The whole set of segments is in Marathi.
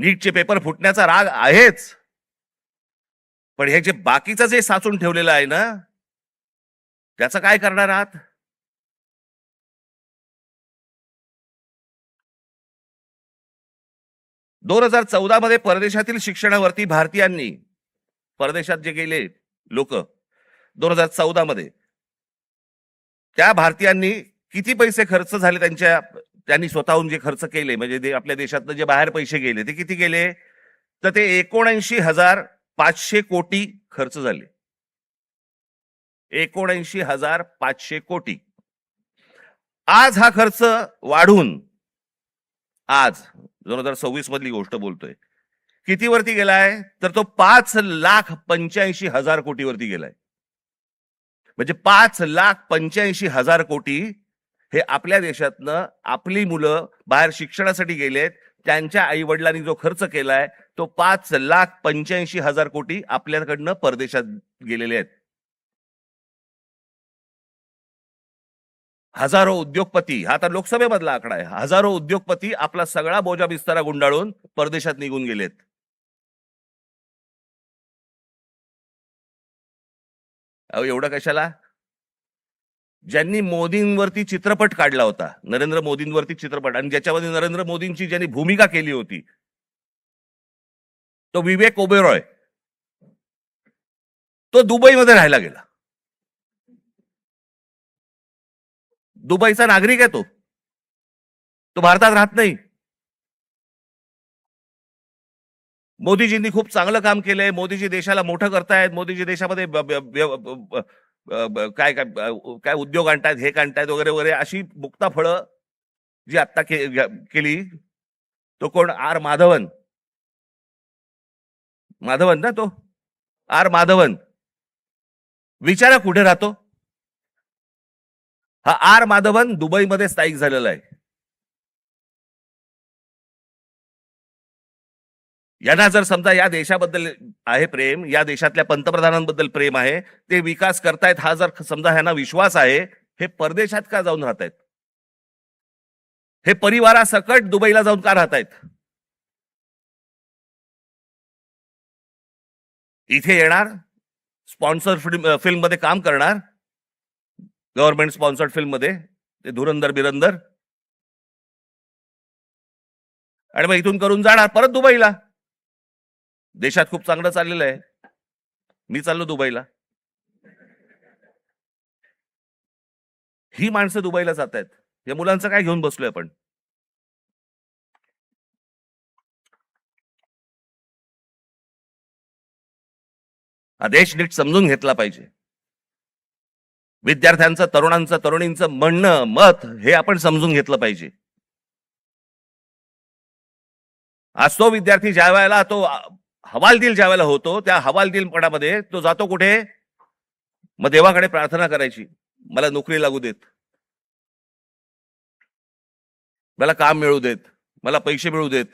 नीटचे पेपर फुटण्याचा राग आहेच, पण हे जे बाकीचं जे साचून ठेवलेलं आहे ना, त्याचं काय करणार आहात? दोन 2014 मध्ये परदेशातील शिक्षणावरती भारतीयांनी, परदेशात जे गेले लोक 2014 मध्ये, त्या भारतीयांनी किती पैसे खर्च झाले त्यांनी स्वतःहून जे खर्च केले, म्हणजे आपल्या देशातनं जे बाहेर पैसे गेले ते किती गेले, तर ते 79,500 कोटी खर्च झाले. 79,500 कोटी. आज हा खर्च वाढून, आज 2026 मधली गोष्ट बोलतोय, किती वरती गेलाय, तर तो 5,85,000 कोटीवरती गेलाय. म्हणजे 5,85,000 कोटी हे आपल्या देशातनं आपली मुलं बाहेर शिक्षणासाठी गेलेत, त्यांच्या आई वडिलांनी जो खर्च केलाय तो 5,85,000 कोटी आपल्याकडनं परदेशात गेलेले आहेत. हजारो उद्योगपती, हा तर लोकसभेमधला आकडा आहे, हजारो उद्योगपती आपला सगळा बोजा बिस्तारा गुंडाळून परदेशात निघून गेलेत. अहो एवढं कशाला? ज्यांनी मोदींवरती चित्रपट काढला होता, नरेंद्र मोदींवरती चित्रपट, आणि ज्याच्यामध्ये नरेंद्र मोदींची ज्यांनी भूमिका केली होती, तो विवेक ओबेरॉय, तो दुबईमध्ये राहायला गेला. दुबईचा नागरिक आहे तो, तो भारतात राहत नाही. मोदीजींनी खूप चांगलं काम केलंय, मोदीजी देशाला मोठं करतायत, मोदीजी देशामध्ये काय काय काय उद्योग आणतायत, हे आणतायत वगैरे वगैरे, अशी मुक्ता फळं जी आत्ता केली. तो कोण? आर माधवन, माधवन ना तो, आर माधवन. विचारा कुठे राहतो हा आर माधवन? दुबईमध्ये स्थायिक झालेला आहे. यांना जर समजा या देशाबद्दल आहे प्रेम, या देशातल्या पंतप्रधानांबद्दल प्रेम आहे, ते विकास करतायत, हा जर समजा ह्यांना विश्वास आहे, हे परदेशात का जाऊन राहतायत? हे परिवारासकट दुबईला जाऊन का राहतायत? इथे येणार, स्पॉन्सर फिल्म मध्ये काम करणार, गव्हर्नमेंट स्पॉन्सर्ड फिल्म मध्ये, ते धुरंधर बिरंदर, आणि मग इथून करून जाणार परत दुबईला. देशात खूप चांगलं चाललेलं आहे, मी चाललो दुबईला. ही माणसं दुबईला जात आहेत. या मुलांचं काय घेऊन बसलोय आपण? हा देश नीट समजून घेतला पाहिजे. विद्यार्थ्यांचं, तरुणांचं, तरुणींचं म्हणणं, मत हे आपण समजून घेतलं पाहिजे. आज तो विद्यार्थी ज्या वेळेला तो हवालदिल ज्या वेळेला होतो, त्या हवालदिलपणामध्ये तो जातो कुठे? मग देवाकडे प्रार्थना करायची, मला नोकरी लागू देत, मला काम मिळू देत, मला पैसे मिळू देत,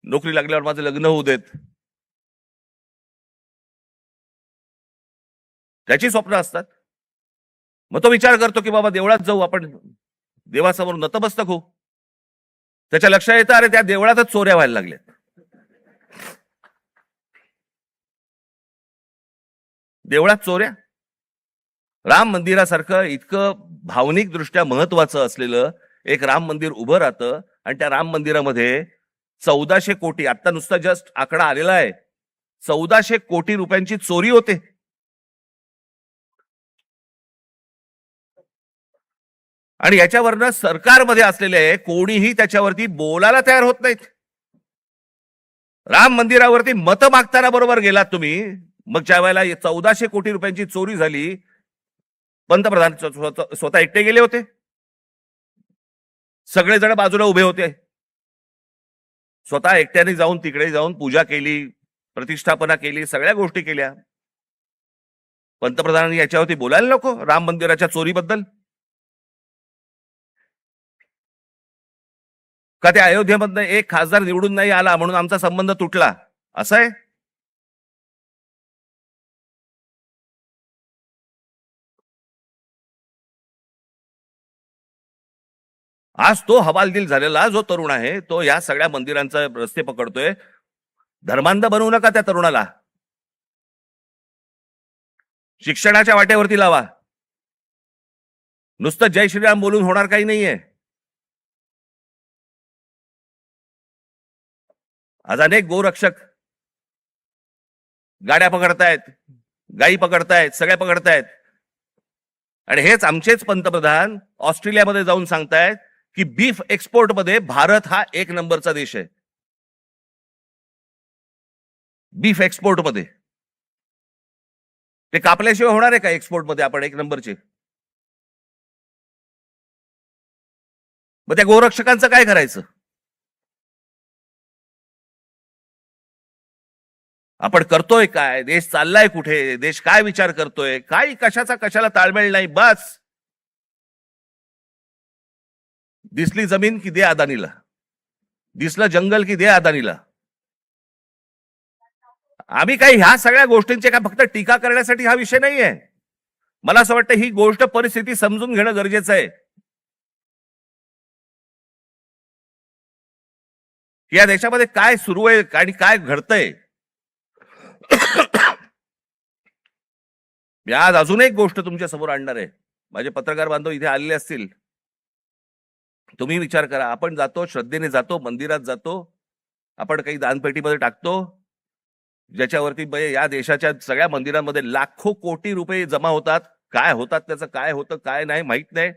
नोकरी लागल्यावर माझं लग्न होऊ देत. त्याची स्वप्न असतात. मग तो विचार करतो की बाबा देवळात जाऊ आपण, देवासमोर नतमस्तक होऊ. त्याच्या लक्षात येतं, अरे त्या देवळातच चोऱ्या व्हायला लागल्यात. देवळात चोऱ्या. राम मंदिरासारखं इतकं भावनिक दृष्ट्या महत्वाचं असलेलं एक राम मंदिर उभं राहतं, आणि त्या राम मंदिरामध्ये 1400 कोटी, आता नुसता जस्ट आकडा आलेला आहे, 1400 कोटी रुपयांची चोरी होते. आणि याच्यावरनं सरकारमध्ये असलेले कोणीही त्याच्यावरती बोलायला तयार होत नाहीत. राम मंदिरावरती मतं मागताना बरोबर गेलात तुम्ही, मग ज्या वेळेला 1400 कोटी रुपयांची चोरी झाली, पंतप्रधान स्वतः एकटे गेले होते, सगळेजण बाजूला उभे होते, स्वतः एकट्याने जाऊन तिकडे जाऊन पूजा केली, प्रतिष्ठापना केली, सगळ्या गोष्टी केल्या. पंतप्रधानांनी याच्यावरती बोलायला नको राम मंदिराच्या चोरीबद्दल? का त्या अयोध्येमधनं एक खासदार निवडून नाही आला म्हणून आमचा संबंध तुटला, असं आहे? आज तो हवालदिल झालेला जो तरुण आहे तो या सगळ्या मंदिरांचा रस्ते पकडतोय. धर्मांध बनवू नका त्या तरुणाला. शिक्षणाच्या वाटेवरती लावा. नुसतं जय श्रीराम बोलून होणार काही नाहीये. आज अनेक गोरक्षक गाड्या पकडतायत, गायी पकडतायत, सगळ्या पकडतायत. आणि हेच आमचेच पंतप्रधान ऑस्ट्रेलियामध्ये जाऊन सांगतायत की बीफ एक्सपोर्ट मध्ये भारत हा 1 नंबरचा देश आहे. बीफ एक्सपोर्ट मध्ये ते कापल्याशिवाय होणार आहे का एक्सपोर्ट मध्ये आपण 1 नंबरचे? मग त्या गोरक्षकांचं काय करायचं? आपण करतोय काय? देश चाललाय कुठे? देश काय विचार करतोय? काय कशाचा कशाला ताळमेळ नाही. बस दिसली जमीन की दे अदानीला, दिसलं जंगल की दे अदानीला. आम्ही काही ह्या सगळ्या गोष्टींची काय फक्त टीका करण्यासाठी हा विषय नाहीये. मला असं वाटतं ही गोष्ट परिस्थिती समजून घेणं गरजेचं आहे की या देशामध्ये काय सुरू आहे आणि काय घडतंय. मी आज अजून एक गोष्ट तुमच्या समोर आणणार आहे. माझे पत्रकार बांधव इथे आलेले असतील. तुम्ही विचार करा, आपण जातो, श्रद्धेने जातो, मंदिरात जातो, आपण काही दानपेटीमध्ये टाकतो, ज्याच्यावरती या देशाच्या सगळ्या मंदिरांमध्ये लाखो कोटी रुपये जमा होतात. काय होतात त्याचं, काय होतं काय नाही माहित नाही.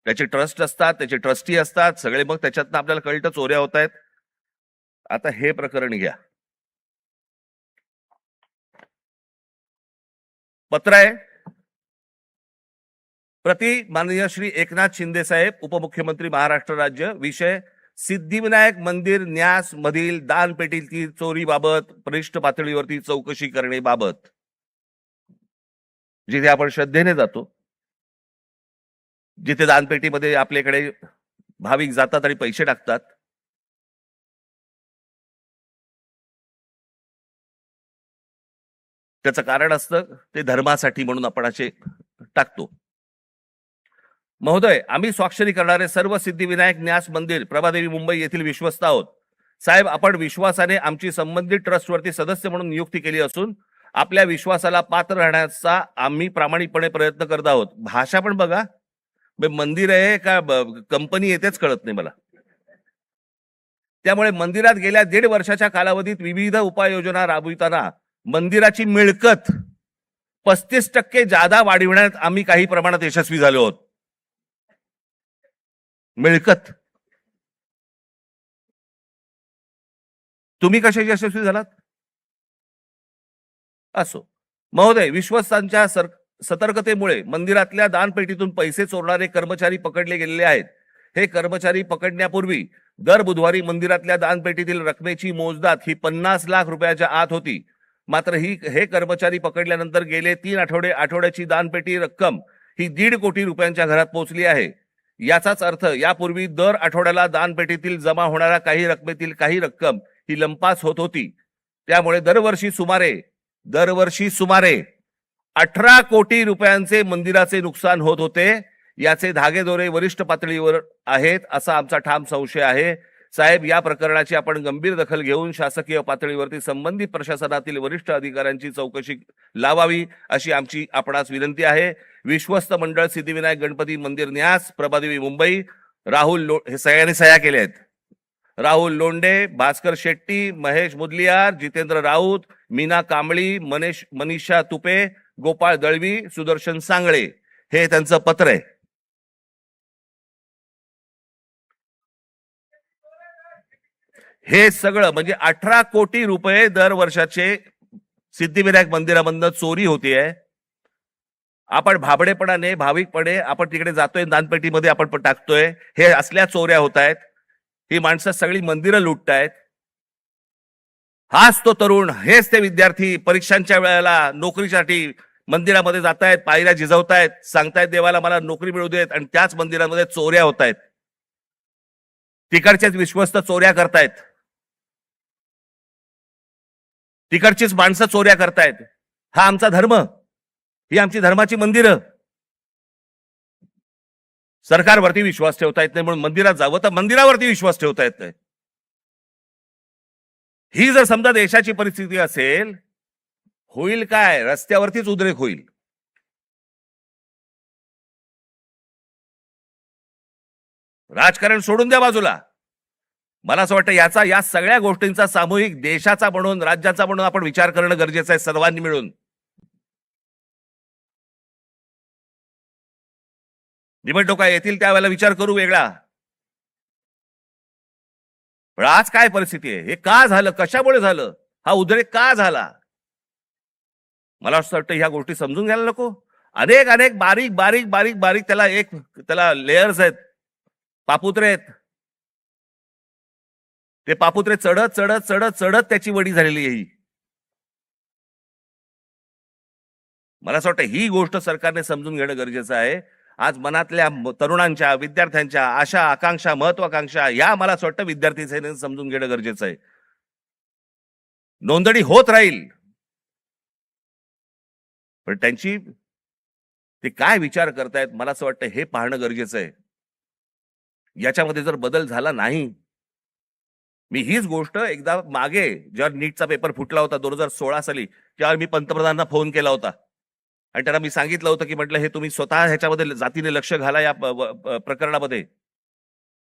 त्याचे ट्रस्ट असतात, त्याचे ट्रस्टी असतात सगळे. मग त्याच्यातनं आपल्याला कळतं चोऱ्या होत आहेत. आता हे प्रकरण घ्या. पत्र आहे प्रति माननीय श्री एकनाथ शिंदे साहेब, उपमुख्यमंत्री महाराष्ट्र राज्य. विषय सिद्धिविनायक मंदिर न्यास मधील दानपेटीतील चोरीबाबत वरिष्ठ पातळीवरती चौकशी करण्याबाबत. जिथे आपण श्रद्धेने जातो, जिथे दानपेटीमध्ये आपल्याकडे भाविक जातात आणि पैसे टाकतात, त्याचं कारण असतं ते धर्मासाठी म्हणून आपण असे टाकतो. महोदय, आम्ही स्वाक्षरी करणारे सर्व सिद्धिविनायक न्यास मंदिर प्रभादेवी मुंबई येथील विश्वस्त आहोत. साहेब, आपण विश्वासाने आमची संबंधित ट्रस्टवरती सदस्य म्हणून नियुक्ती केली असून आपल्या विश्वासाला पात्र राहण्याचा आम्ही प्रामाणिकपणे प्रयत्न करत आहोत. भाषा पण बघा, मंदिर आहे का कंपनी येतेच कळत नाही मला. त्यामुळे मंदिरात गेल्या 1.5 वर्षाच्या कालावधीत विविध उपाययोजना राबविताना मंदिराची मिळकत 35% जादा वाढविण्यात आम्ही काही प्रमाणात यशस्वी झालो आहोत. मिळकत तुम्ही कसे यशस्वी झालात? असो. महोदय, विश्वस्तांच्या सतर्कतेमुळे मंदिरातल्या दानपेटीतून पैसे चोरणारे कर्मचारी पकडले गेलेले आहेत. हे कर्मचारी पकडण्यापूर्वी दर बुधवारी मंदिरातल्या दानपेटीतील रकमेची मोजदाद ही 50 लाख रुपयाच्या आत होती. मात्र हे कर्मचारी पकडल्यानंतर गेले 3 आठवड्याची दानपेटी रक्कम ही 1.5 कोटी रुपयांच्या घरात पोहोचली आहे. याचाच अर्थ यापूर्वी दर आठवड्याला दानपेटीतील जमा होणाऱ्या काही रकमेतील काही रक्कम ही लंपास होत होती. त्यामुळे दरवर्षी सुमारे 18 कोटी रुपयांचे मंदिराचे नुकसान होत होते. याचे धागेदोरे वरिष्ठ पातळीवर आहेत असा आमचा ठाम संशय आहे. साहेब, या प्रकरणाची आपण गंभीर दखल घेऊन शासकीय पातळीवरती संबंधित प्रशासनातील वरिष्ठ अधिकाऱ्यांची चौकशी लावावी अशी आमची आपणास विनंती आहे. विश्वस्त मंडळ सिद्धिविनायक गणपती मंदिर न्यास प्रभादेवी मुंबई. राहुल हे सगळ्यांनी सह्या केल्या आहेत. राहुल लोंढे, भास्कर शेट्टी, महेश मुदलियार, जितेंद्र राऊत, मीना कांबळी, मनीषा तुपे, गोपाळ दळवी, सुदर्शन सांगळे हे त्यांचं पत्र आहे. हे सगळं म्हणजे 18 कोटी रुपये दर वर्षाचे सिद्धिविनायक मंदिरामधनं चोरी होतीये. आपण भाबडेपणाने भाविकपणे आपण तिकडे जातोय, दानपेटीमध्ये आपण टाकतोय. हे असल्या चोऱ्या होत आहेत. ही माणसं सगळी मंदिरं लुटतायत. हाच तो तरुण, हेच ते विद्यार्थी परीक्षांच्या वेळेला नोकरीसाठी मंदिरामध्ये जात आहेत, पायऱ्या झिजवतायत, सांगतायत देवाला मला नोकरी मिळू देत, आणि त्याच मंदिरामध्ये चोऱ्या होत आहेत. तिकडचेच विश्वस्त चोऱ्या करतायत. तिकडचीच माणसं चोऱ्या करतायत. हा आमचा धर्म, ही आमची धर्माची मंदिरं. सरकारवरती विश्वास ठेवता येत नाही म्हणून मंदिरात जावं तर मंदिरावरती विश्वास ठेवता येत नाही. ही जर समजा देशाची परिस्थिती असेल, होईल काय? रस्त्यावरतीच उद्रेक होईल. राजकारण सोडून द्या बाजूला. मला असं वाटतं या सगळ्या गोष्टींचा सामूहिक देशाचा म्हणून, राज्याचा म्हणून आपण विचार करणं गरजेचं आहे सर्वांनी मिळून. निवडणुका येतील त्यावेळेला विचार करू वेगळा. पण आज काय परिस्थिती आहे? हे का झालं? कशामुळे झालं? हा उद्रेक का झाला? मला असं वाटतं ह्या गोष्टी समजून घ्यायला नको. अनेक अनेक बारीक बारीक बारीक बारीक त्याला लेयर्स आहेत, पापुत्रे आहेत. ते पापुत्रे चढत चढत चढत चढत त्याची वडी झालेली आहे. मला असं वाटतं ही गोष्ट सरकारने समजून घेणं गरजेचं आहे. आज मनातल्या तरुणांच्या, विद्यार्थ्यांच्या आशा, आकांक्षा, महत्वाकांक्षा या मला असं वाटतं विद्यार्थी सेनेने समजून घेणं गरजेचं आहे. नोंदणी होत राहील, पण त्यांची ते काय विचार करतायत मला असं वाटतं हे पाहणं गरजेचं आहे. याच्यामध्ये जर बदल झाला नाही, मी हीच गोष्ट एकदा मागे जेव्हा नीटचा पेपर फुटला होता 2016 साली, त्यावेळी मी पंतप्रधानांना फोन केला होता आणि त्यांना मी सांगितलं होतं की म्हटलं हे तुम्ही स्वतः ह्याच्यामध्ये जातीने लक्ष घाला या प्रकरणामध्ये.